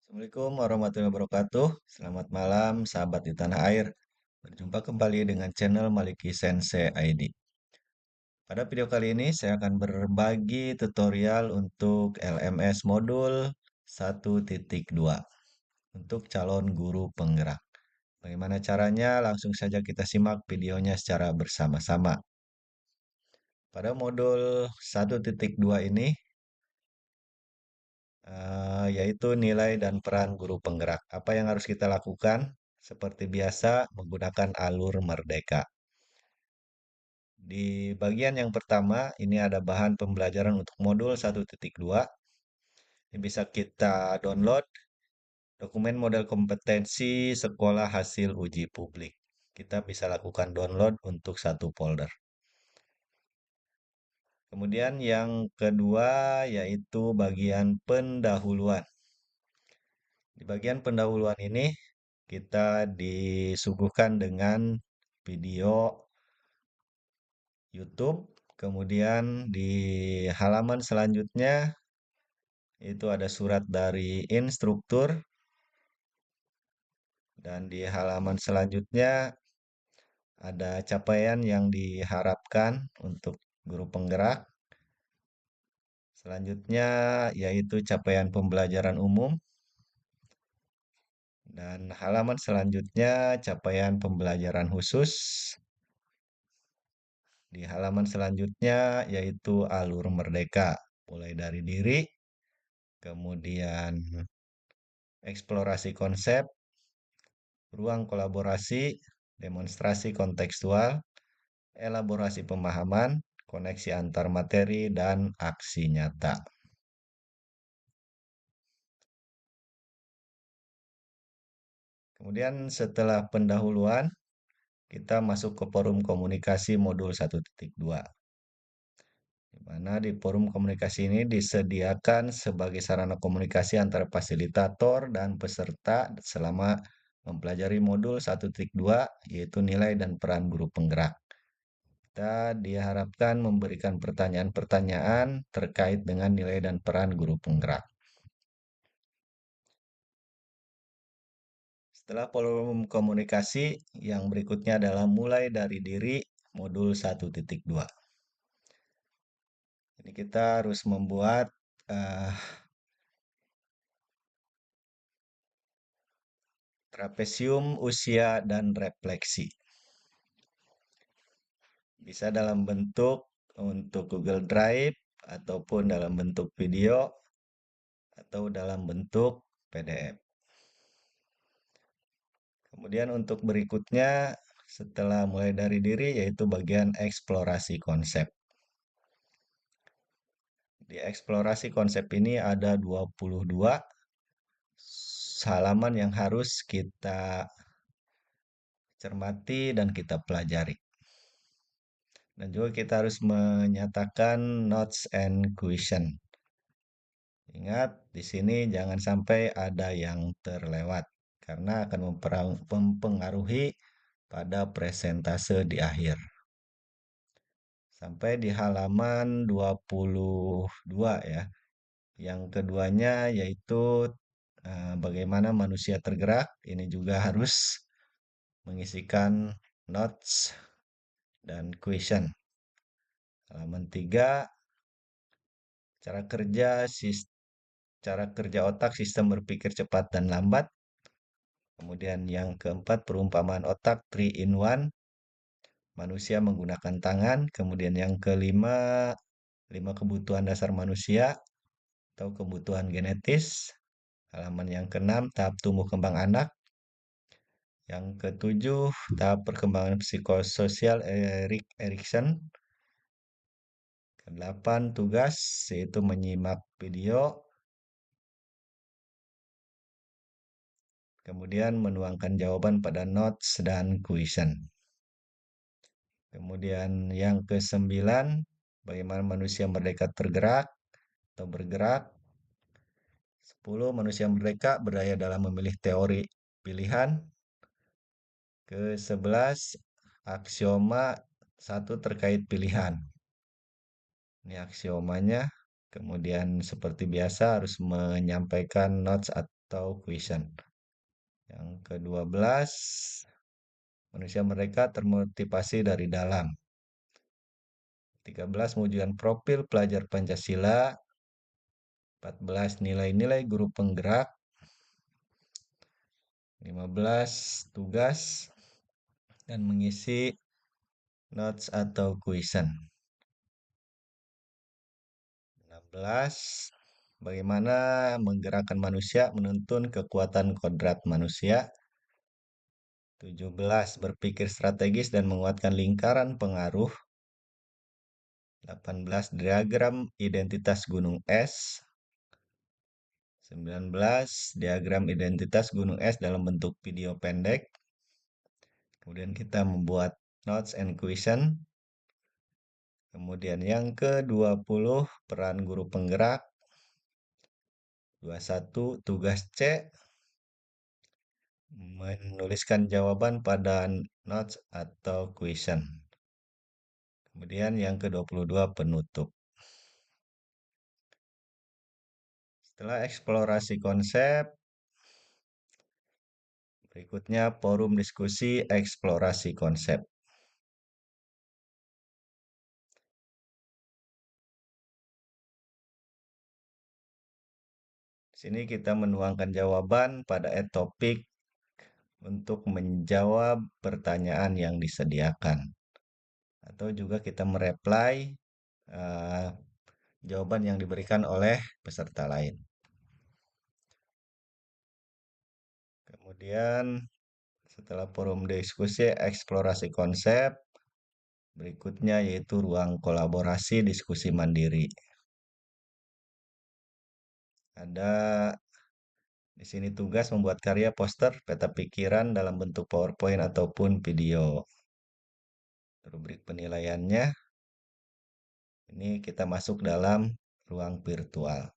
Assalamualaikum warahmatullahi wabarakatuh. Selamat malam, sahabat di tanah air. Berjumpa kembali dengan channel Maliki Sensei ID. Pada video kali ini, saya akan berbagi tutorial untuk LMS modul 1.2 untuk calon guru penggerak. Bagaimana caranya? Langsung saja kita simak videonya secara bersama-sama. Pada modul 1.2 ini, yaitu nilai dan peran guru penggerak. Apa yang harus kita lakukan? Seperti biasa, menggunakan alur merdeka. Di bagian yang pertama, ini ada bahan pembelajaran untuk modul 1.2. Ini bisa kita download dokumen model kompetensi sekolah hasil uji publik. Kita bisa lakukan download untuk satu folder. Kemudian yang kedua yaitu bagian pendahuluan. Di bagian pendahuluan ini kita disuguhkan dengan video YouTube, kemudian di halaman selanjutnya itu ada surat dari instruktur, dan di halaman selanjutnya ada capaian yang diharapkan untuk guru penggerak. Selanjutnya yaitu capaian pembelajaran umum, dan halaman selanjutnya capaian pembelajaran khusus. Di halaman selanjutnya yaitu alur merdeka, mulai dari diri, kemudian eksplorasi konsep, ruang kolaborasi, demonstrasi kontekstual, elaborasi pemahaman, koneksi antar materi, dan aksi nyata. Kemudian setelah pendahuluan, kita masuk ke forum komunikasi modul 1.2. Di mana di forum komunikasi ini disediakan sebagai sarana komunikasi antara fasilitator dan peserta selama mempelajari modul 1.2, yaitu nilai dan peran guru penggerak. Kita diharapkan memberikan pertanyaan-pertanyaan terkait dengan nilai dan peran guru penggerak. Setelah forum komunikasi, yang berikutnya adalah mulai dari diri modul 1.2. Ini kita harus membuat trapesium usia dan refleksi. Bisa dalam bentuk untuk Google Drive, ataupun dalam bentuk video, atau dalam bentuk PDF. Kemudian untuk berikutnya, setelah mulai dari diri, yaitu bagian eksplorasi konsep. Di eksplorasi konsep ini ada 22 halaman yang harus kita cermati dan kita pelajari. Dan juga kita harus menyatakan notes and question. Ingat, di sini jangan sampai ada yang terlewat, karena akan mempengaruhi pada presentase di akhir. Sampai di halaman 22 ya. Yang keduanya yaitu bagaimana manusia tergerak. Ini juga harus mengisikan notes dan question. Halaman 3, cara kerja otak, sistem berpikir cepat dan lambat. Kemudian yang keempat, perumpamaan otak 3 in 1, manusia menggunakan tangan. Kemudian yang kelima, 5 kebutuhan dasar manusia atau kebutuhan genetis. Halaman yang keenam, tahap tumbuh kembang anak. Yang ketujuh, tahap perkembangan psikososial Erik Erikson. Kedelapan, tugas, yaitu menyimak video. Kemudian menuangkan jawaban pada notes dan question. Kemudian yang kesembilan, bagaimana manusia merdeka tergerak atau bergerak. 10, manusia merdeka berdaya dalam memilih teori pilihan. Ke-11, aksioma 1 terkait pilihan. Ini aksiomanya. Kemudian seperti biasa harus menyampaikan notes atau question. Yang ke-12, manusia mereka termotivasi dari dalam. 13, mewujudkan profil pelajar Pancasila. 14, nilai-nilai guru penggerak. 15, tugas dan mengisi notes atau question. 16, bagaimana menggerakkan manusia menuntun kekuatan kodrat manusia. 17, berpikir strategis dan menguatkan lingkaran pengaruh. 18, diagram identitas gunung es. 19, diagram identitas gunung es dalam bentuk video pendek. Kemudian kita membuat notes and question. Kemudian yang ke-20, peran guru penggerak. 21, tugas C, menuliskan jawaban pada notes atau question. Kemudian yang ke-22, penutup. Setelah eksplorasi konsep, berikutnya forum diskusi eksplorasi konsep. Di sini kita menuangkan jawaban pada topik untuk menjawab pertanyaan yang disediakan. Atau juga kita mereply eh, jawaban yang diberikan oleh peserta lain. Kemudian setelah forum diskusi eksplorasi konsep, berikutnya yaitu ruang kolaborasi diskusi mandiri. Ada di sini tugas membuat karya poster peta pikiran dalam bentuk PowerPoint ataupun video. Rubrik penilaiannya, ini kita masuk dalam ruang virtual.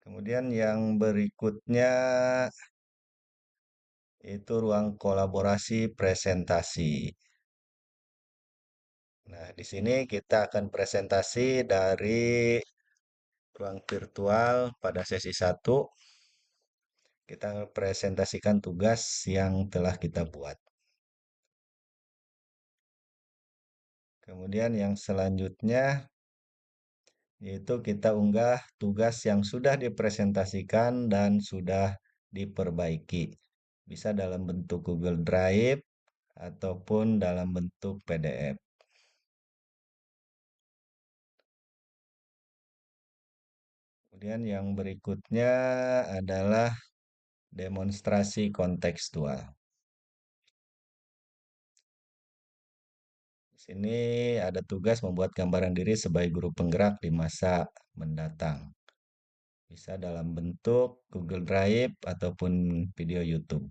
Kemudian yang berikutnya itu ruang kolaborasi presentasi. Nah, di sini kita akan presentasi dari ruang virtual pada sesi 1. Kita presentasikan tugas yang telah kita buat. Kemudian yang selanjutnya yaitu kita unggah tugas yang sudah dipresentasikan dan sudah diperbaiki. Bisa dalam bentuk Google Drive ataupun dalam bentuk PDF. Kemudian yang berikutnya adalah demonstrasi kontekstual. Di sini ada tugas membuat gambaran diri sebagai guru penggerak di masa mendatang. Bisa dalam bentuk Google Drive ataupun video YouTube.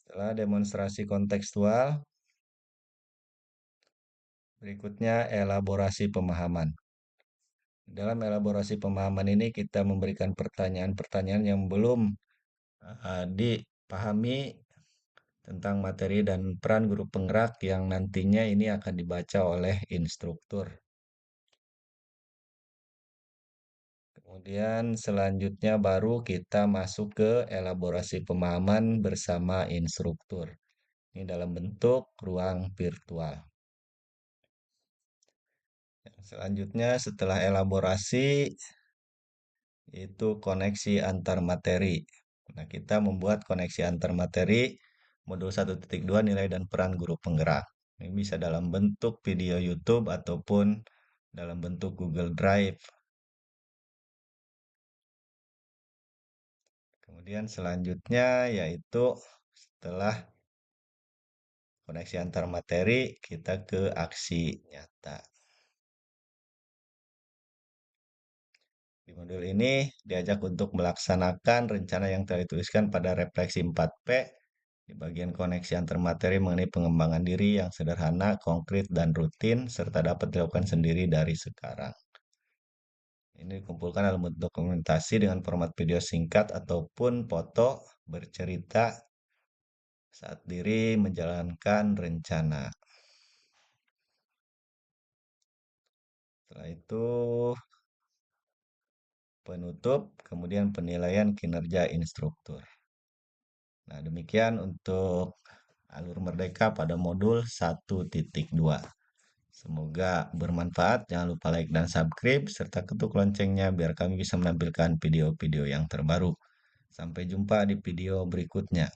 Setelah demonstrasi kontekstual, berikutnya elaborasi pemahaman. Dalam elaborasi pemahaman ini kita memberikan pertanyaan-pertanyaan yang belum dipahami tentang materi dan peran guru penggerak yang nantinya ini akan dibaca oleh instruktur. Kemudian selanjutnya baru kita masuk ke elaborasi pemahaman bersama instruktur. Ini dalam bentuk ruang virtual. Selanjutnya setelah elaborasi itu koneksi antar materi. Nah, kita membuat koneksi antar materi modul 1.2 nilai dan peran guru penggerak. Ini bisa dalam bentuk video YouTube ataupun dalam bentuk Google Drive. Kemudian selanjutnya yaitu setelah koneksi antar materi, kita ke aksi nyata. Di modul ini diajak untuk melaksanakan rencana yang telah dituliskan pada refleksi 4P di bagian koneksi antar materi mengenai pengembangan diri yang sederhana, konkret, dan rutin, serta dapat dilakukan sendiri dari sekarang. Ini dikumpulkan dalam bentuk dokumentasi dengan format video singkat ataupun foto bercerita saat diri menjalankan rencana. Setelah itu penutup, kemudian penilaian kinerja instruktur. Nah, demikian untuk alur merdeka pada modul 1.2. Semoga bermanfaat. Jangan lupa like dan subscribe serta ketuk loncengnya biar kami bisa menampilkan video-video yang terbaru. Sampai jumpa di video berikutnya.